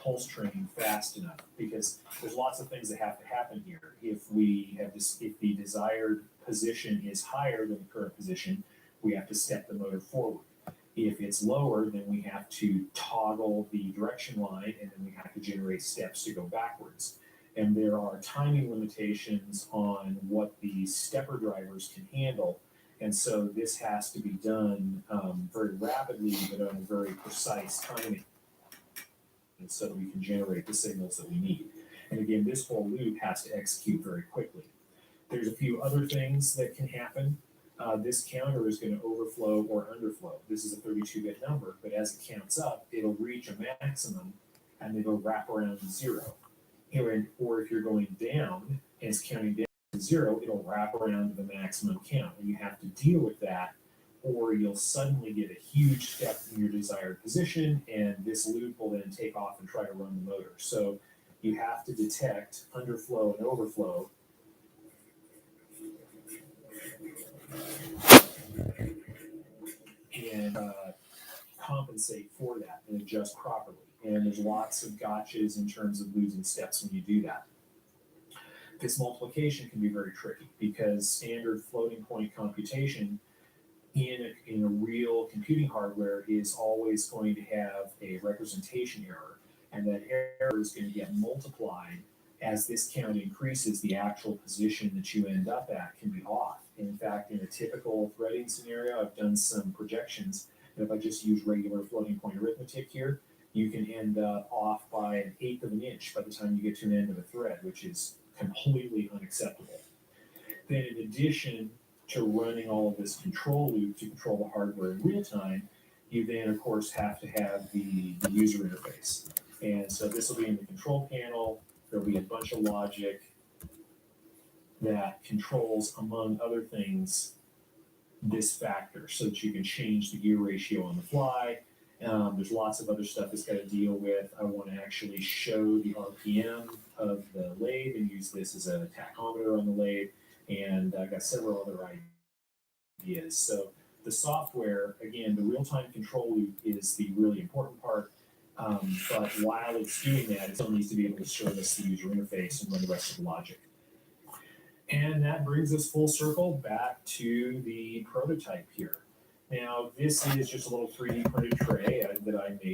pulse train fast enough, because there's lots of things that have to happen here. If the desired position is higher than the current position, we have to step the motor forward. If it's lower, then we have to toggle the direction line, and then we have to generate steps to go backwards. And there are timing limitations on what the stepper drivers can handle. And so this has to be done very rapidly, but on a very precise timing, and so that we can generate the signals that we need. And again, this whole loop has to execute very quickly. There's a few other things that can happen. This counter is going to overflow or underflow. This is a 32-bit number, but as it counts up, it'll reach a maximum and then it'll wrap around to zero. Or if you're going down and it's counting down to zero, it'll wrap around to the maximum count. And you have to deal with that, or you'll suddenly get a huge step in your desired position, and this loop will then take off and try to run the motor. So you have to detect underflow and overflow and compensate for that and adjust properly. And there's lots of gotchas in terms of losing steps when you do that. This multiplication can be very tricky because standard floating point computation in a real computing hardware is always going to have a representation error, and that error is going to get multiplied as this count increases. The actual position that you end up at can be off. In fact, in a typical threading scenario, I've done some projections, and if I just use regular floating point arithmetic here, you can end up off by 1/8 of an inch by the time you get to an end of a thread, which is completely unacceptable. Then in addition to running all of this control loop to control the hardware in real time, you then of course have to have the user interface. And so this will be in the control panel. There'll be a bunch of logic that controls, among other things, this factor so that you can change the gear ratio on the fly. There's lots of other stuff it's got to deal with. I want to actually show the RPM of the lathe and use this as a tachometer on the lathe. And I've got several other ideas. So the software, again, the real-time control loop is the really important part. But while it's doing that, it still needs to be able to service the user interface and run the rest of the logic. And that brings us full circle back to the prototype here. Now, this is just a little 3D printed tray that I made